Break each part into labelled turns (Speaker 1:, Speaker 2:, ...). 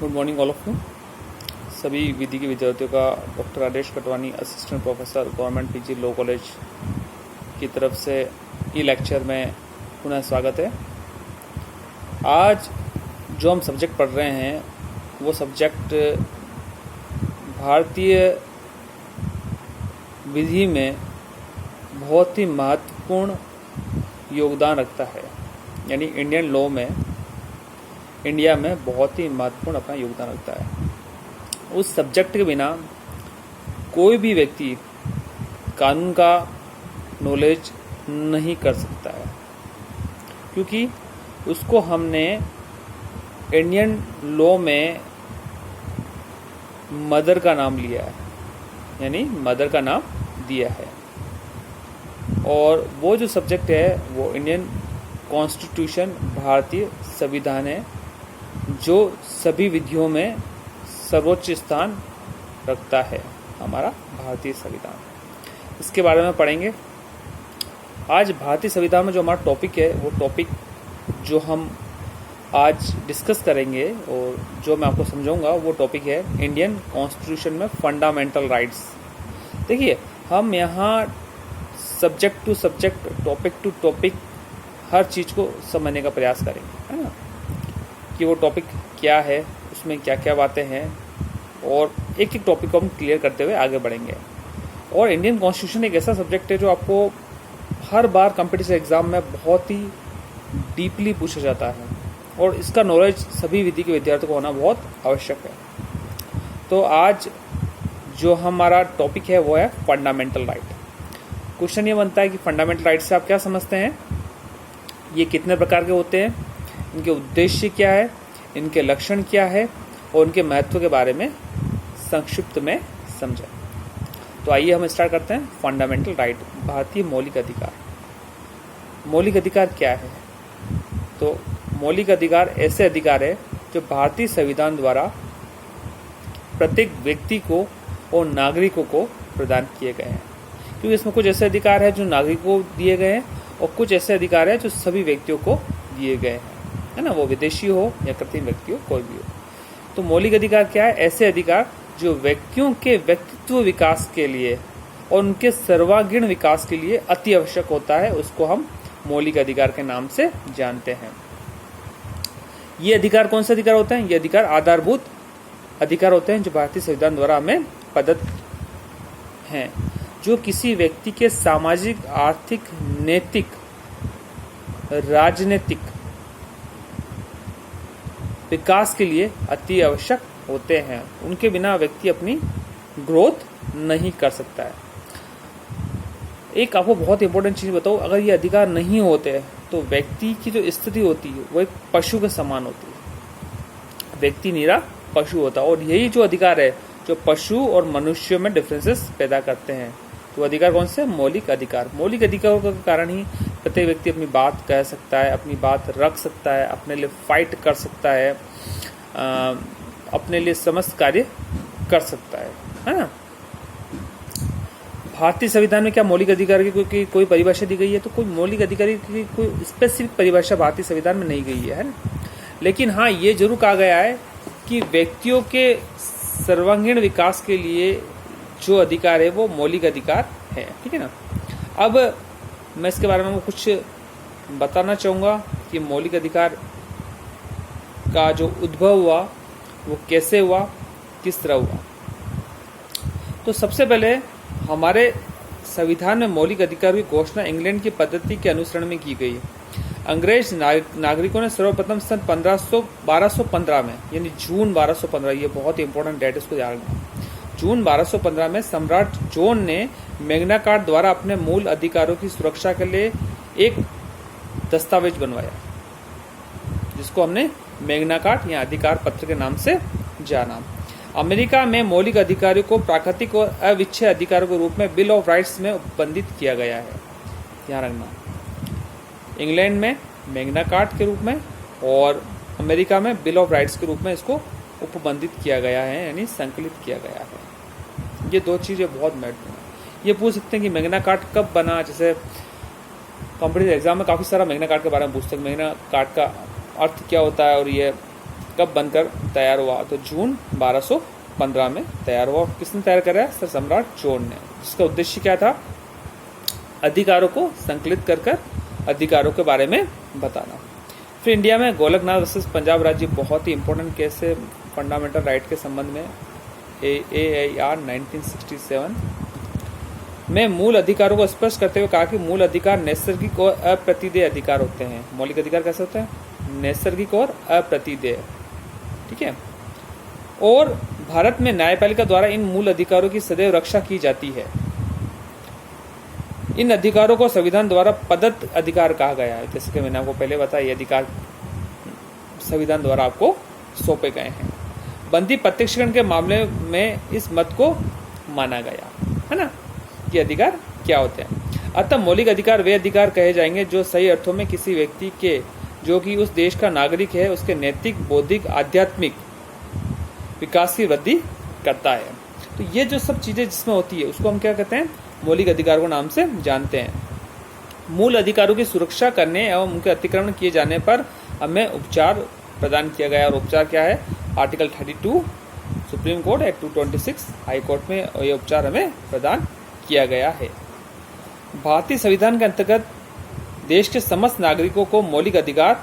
Speaker 1: Good morning all of you. सभी विधि के विद्यार्थियों का doctor Aadesh Katwani, assistant professor, government PG law college की तरफ से ई लेक्चर में पुनः स्वागत है। आज जो हम सब्जेक्ट पढ़ रहे हैं वो सब्जेक्ट भारतीय विधि में बहुत ही महत्वपूर्ण योगदान रखता है, यानी इंडियन लॉ में इंडिया में बहुत ही महत्वपूर्ण अपना योगदान रखता है। उस सब्जेक्ट के बिना कोई भी व्यक्ति कानून का नॉलेज नहीं कर सकता है, क्योंकि उसको हमने इंडियन लॉ में मदर का नाम लिया है, यानी मदर का नाम दिया है। और वो जो सब्जेक्ट है वो इंडियन कॉन्स्टिट्यूशन, भारतीय संविधान है, जो सभी विधियों में सर्वोच्च स्थान रखता है, हमारा भारतीय संविधान। इसके बारे में पढ़ेंगे। आज भारतीय संविधान में जो हमारा टॉपिक है वो टॉपिक जो हम आज डिस्कस करेंगे और जो मैं आपको समझाऊंगा वो टॉपिक है इंडियन कॉन्स्टिट्यूशन में फंडामेंटल राइट्स। देखिए, हम यहाँ subject to subject, topic to topic हर चीज़ को समझने का प्रयास करेंगे, है ना, कि वो टॉपिक क्या है, उसमें क्या क्या बातें हैं, और एक एक टॉपिक को हम क्लियर करते हुए आगे बढ़ेंगे। और इंडियन कॉन्स्टिट्यूशन एक ऐसा सब्जेक्ट है जो आपको हर बार कॉम्पिटिटिव एग्जाम में बहुत ही डीपली पूछा जाता है, और इसका नॉलेज सभी विधि के विद्यार्थियों को होना बहुत आवश्यक है। तो आज जो हमारा टॉपिक है वो है फंडामेंटल राइट। क्वेश्चन ये बनता है कि फंडामेंटल राइट से आप क्या समझते हैं, ये कितने प्रकार के होते हैं, इनके उद्देश्य क्या है, इनके लक्षण क्या है, और उनके महत्व के बारे में संक्षिप्त में समझें। तो आइए हम स्टार्ट करते हैं। फंडामेंटल राइट, भारतीय मौलिक अधिकार। मौलिक अधिकार क्या है? तो मौलिक अधिकार ऐसे अधिकार है जो भारतीय संविधान द्वारा प्रत्येक व्यक्ति को और नागरिकों को प्रदान किए गए हैं, क्योंकि इसमें कुछ ऐसे अधिकार है जो नागरिकों को दिए गए हैं और कुछ ऐसे अधिकार है जो सभी व्यक्तियों को दिए गए हैं, है ना, वो विदेशी हो या कृत्रिम व्यक्ति हो, कोई भी हो। तो मौलिक अधिकार क्या है? ऐसे अधिकार जो व्यक्तियों के व्यक्तित्व विकास के लिए और उनके सर्वांगीण विकास के लिए अति आवश्यक होता है, उसको हम मौलिक अधिकार के नाम से जानते हैं। ये अधिकार कौन से अधिकार होते हैं? ये अधिकार आधारभूत अधिकार होते हैं जो भारतीय संविधान द्वारा हमें प्रदत्त हैं, जो किसी व्यक्ति के सामाजिक, आर्थिक, नैतिक, राजनीतिक विकास के लिए अति आवश्यक होते हैं। उनके बिना व्यक्ति अपनी ग्रोथ नहीं कर सकता है। एक आपको बहुत इंपॉर्टेंट चीज बताऊं, अगर ये अधिकार नहीं होते तो व्यक्ति की जो स्थिति होती है वो एक पशु के समान होती है। व्यक्ति निरा पशु होता है, और यही जो अधिकार है जो पशु और मनुष्य में डिफरेंसेस पैदा करते हैं। तो अधिकार कौन से? मौलिक अधिकार। मौलिक अधिकारों के कारण ही प्रत्येक व्यक्ति अपनी बात कह सकता है, अपनी बात रख सकता है, अपने लिए फाइट कर सकता है, अपने लिए समस्त कार्य कर सकता है ना। भारतीय संविधान में क्या मौलिक अधिकार की कोई परिभाषा दी गई है? तो कोई मौलिक अधिकार की कोई स्पेसिफिक परिभाषा भारतीय संविधान में नहीं गई है ना। लेकिन हाँ, ये जरूर कहा गया है कि व्यक्तियों के सर्वांगीण विकास के लिए जो अधिकार है वो मौलिक अधिकार है, ठीक है ना। अब मैं इसके बारे में कुछ बताना चाहूँगा कि मौलिक अधिकार का जो उद्भव हुआ वो कैसे हुआ, किस तरह हुआ। तो सबसे पहले हमारे संविधान में मौलिक अधिकार की घोषणा इंग्लैंड की पद्धति के अनुसरण में की गई। अंग्रेज नागरिकों ने सर्वप्रथम सन 1215 में, यानी जून 1215, ये बहुत इंपॉर्टेंट डेट, इसको याद रखना। जून 1215 में सम्राट जॉन ने मैग्ना कार्टा द्वारा अपने मूल अधिकारों की सुरक्षा के लिए एक दस्तावेज बनवाया, जिसको हमने मैग्ना कार्टा या अधिकार पत्र के नाम से जाना। अमेरिका में मौलिक अधिकारों को प्राकृतिक और अविच्छेद्य अधिकारों के रूप में बिल ऑफ राइट्स में उपबंधित किया गया है, ध्यान रखना। इंग्लैंड में मैग्ना कार्टा के रूप में और अमेरिका में बिल ऑफ राइट्स के रूप में इसको उपबंधित किया गया है, यानी संकलित किया गया है। ये दो चीजें बहुत महत्वपूर्ण है। ये पूछ सकते हैं कि मैग्ना कार्टा कब बना, जैसे कॉम्पिटिटिव एग्जाम में काफी सारा मैग्ना कार्टा के बारे में पूछते हैं, मैग्ना कार्टा का अर्थ क्या होता है और ये कब बनकर तैयार हुआ? तो जून 1215 में तैयार हुआ। किसने तैयार कराया? सर सम्राट जोन ने। जिसका उद्देश्य क्या था? अधिकारों को संकलित कर अधिकारों के बारे में बताना। फिर इंडिया में गोलकनाथ वर्सेस पंजाब राज्य बहुत ही इंपॉर्टेंट केस है फंडामेंटल राइट के संबंध में। AAR 1967 में मूल अधिकारों को स्पष्ट करते हुए कहा कि मूल अधिकार नैसर्गिक और अप्रतिदेय अधिकार होते हैं। मौलिक अधिकार कैसे होते हैं? नैसर्गिक और अप्रतिदेय। ठीक है। और भारत में न्यायपालिका द्वारा इन मूल अधिकारों की सदैव रक्षा की जाती है। इन अधिकारों को संविधान द्वारा प्रदत्त अधिकार कहा गया है। जैसे कि मैंने आपको पहले बताया, ये अधिकार संविधान द्वारा आपको सौंपे गए हैं। बंदी प्रत्यक्षीकरण के मामले में इस मत को माना गया है ना, ये अधिकार क्या होते हैं। अतः मौलिक अधिकार वे अधिकार कहे जाएंगे जो सही अर्थों में किसी व्यक्ति के, जो कि उस देश का नागरिक है, उसके नैतिक, बौद्धिक, आध्यात्मिक विकास की वृद्धि करता है। तो ये जो सब चीजें जिसमें होती है उसको हम क्या कहते हैं? मौलिक अधिकार को नाम से जानते हैं। मूल अधिकारों की सुरक्षा करने एवं उनके अतिक्रमण किए जाने पर हमें उपचार प्रदान किया गया। और उपचार क्या है? Article 32 supreme court act 226 high court में ये उपचार हमें प्रदान किया गया है। भारतीय संविधान के अंतर्गत देश के समस्त नागरिकों को मौलिक अधिकार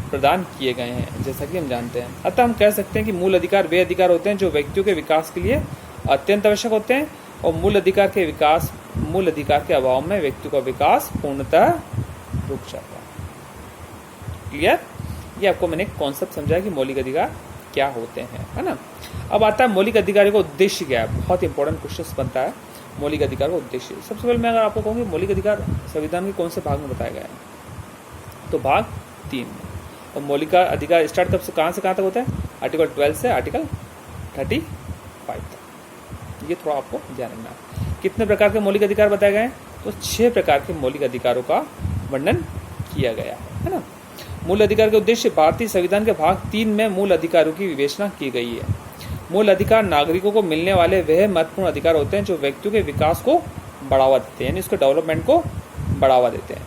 Speaker 1: प्रदान किए गए हैं, जैसा कि हम जानते हैं। अतः हम कह सकते हैं कि मूल अधिकार वे अधिकार होते हैं जो व्यक्तियों के विकास के लिए अत्यंत आवश्यक होते हैं, और मूल अधिकार के अभाव में व्यक्ति का विकास पूर्णतः रुक जाता है। क्लियर? ये आपको मैंने कॉन्सेप्ट समझाया कि मौलिक अधिकार क्या होते हैं, है ना। अब आता है मौलिक अधिकारों का उद्देश्य क्या है। बहुत इंपॉर्टेंट क्वेश्चन बनता है मौलिक अधिकार का उद्देश्य। सबसे पहले मैं अगर आपको कहूँगी मौलिक अधिकार संविधान के कौन से भाग में बताया गया है, तो भाग 3 में। और मौलिक अधिकार स्टार्ट कब से कहाँ तक होता है? आर्टिकल 12 से आर्टिकल 35 तक। ये थोड़ा आपको ध्यान रखना है। कितने प्रकार के मौलिक अधिकार बताए गए हैं? तो 6 प्रकार के मौलिक अधिकारों का वर्णन किया गया है ना। मूल अधिकार के उद्देश्य भारतीय संविधान के भाग 3 में मूल अधिकारों की विवेचना की गई है। मूल अधिकार नागरिकों को मिलने वाले वह महत्वपूर्ण अधिकार होते हैं जो व्यक्तियों के विकास को बढ़ावा देते हैं, यानी उसके डेवलपमेंट को बढ़ावा देते हैं।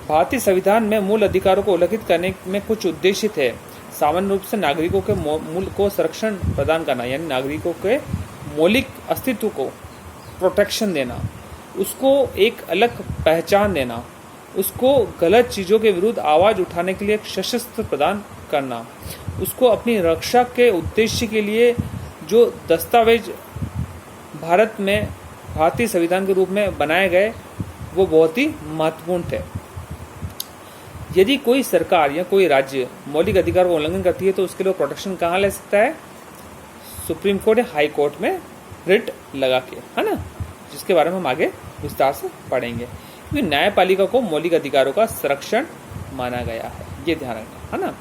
Speaker 1: भारतीय संविधान में मूल अधिकारों को उल्लंघित करने में कुछ उद्देश्य थे। सामान्य रूप से नागरिकों के मूल को संरक्षण प्रदान करना, यानी नागरिकों के मौलिक अस्तित्व को प्रोटेक्शन देना, उसको एक अलग पहचान देना, उसको गलत चीज़ों के विरुद्ध आवाज़ उठाने के लिए एक सशस्त्र प्रदान करना, उसको अपनी रक्षा के उद्देश्य के लिए जो दस्तावेज भारत में भारतीय संविधान के रूप में बनाए गए वो बहुत ही महत्वपूर्ण थे। यदि कोई सरकार या कोई राज्य मौलिक अधिकार का उल्लंघन करती है तो उसके लिए प्रोटेक्शन कहाँ ले सकता है? सुप्रीम कोर्ट या हाई कोर्ट में रिट लगा के, है ना, जिसके बारे में हम आगे विस्तार से पढ़ेंगे। क्योंकि न्यायपालिका को मौलिक अधिकारों का संरक्षण माना गया है, ये ध्यान रखना, है ना।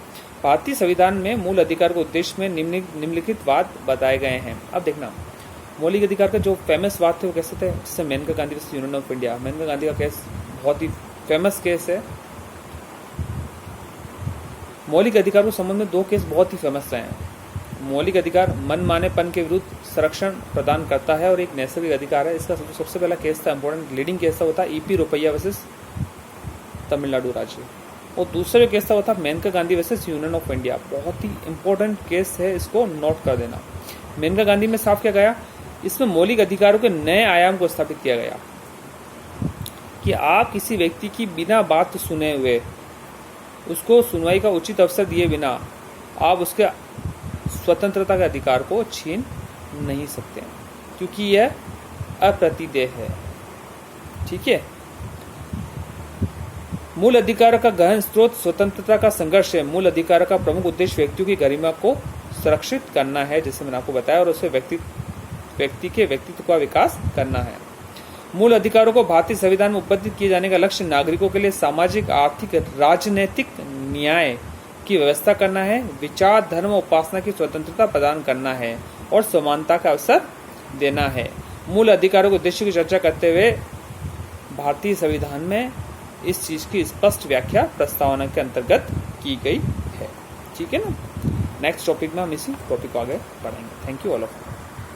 Speaker 1: भारतीय संविधान में मूल अधिकार के उद्देश्य में निम्नलिखित बात बताए गए हैं। अब देखना, मौलिक अधिकार के जो फेमस बात थे वो कैसे थे? जैसे Maneka Gandhi versus Union of India. Maneka Gandhi का केस बहुत ही फेमस केस है। मौलिक अधिकार के संबंध में 2 केस बहुत ही फेमस रहे हैं। मौलिक अधिकार मनमानेपन के विरुद्ध संरक्षण प्रदान करता है और एक नैसर्गिक अधिकार है। इसका सबसे पहला केस था, इंपॉर्टेंट लीडिंग केस था, वो था ईपी रोपैया वर्सेस तमिलनाडु राज्य। और दूसरा केस था वो था Maneka Gandhi versus Union of India. बहुत ही इंपॉर्टेंट केस है, इसको नोट कर देना। मेनका गांधी में साफ किया गया, इसमें मौलिक अधिकारों के नए आयाम को स्थापित किया गया कि आप किसी व्यक्ति की बिना बात सुने हुए, उसको सुनवाई का उचित अवसर दिए बिना आप उसके स्वतंत्रता के अधिकार को छीन नहीं सकते, क्योंकि यह अप्रतिदेय है। ठीक है। मूल अधिकार का गहन स्रोत स्वतंत्रता का संघर्ष है। मूल अधिकार का प्रमुख उद्देश्य व्यक्तियों की गरिमा को सुरक्षित करना है, जैसे मैंने आपको बताया, और उससे व्यक्ति के व्यक्तित्व का विकास करना है। मूल अधिकारों को भारतीय संविधान में उपबद्ध किए जाने का लक्ष्य नागरिकों के लिए सामाजिक, आर्थिक, राजनीतिक न्याय की व्यवस्था करना है, विचार, धर्म, उपासना की स्वतंत्रता प्रदान करना है और समानता का अवसर देना है। मूल अधिकारों के उद्देश्य की चर्चा करते हुए भारतीय संविधान में इस चीज की स्पष्ट व्याख्या प्रस्तावना के अंतर्गत की गई है। ठीक है ना। नेक्स्ट टॉपिक में हम इसी टॉपिक को आगे बढ़ेंगे। Thank you all of you.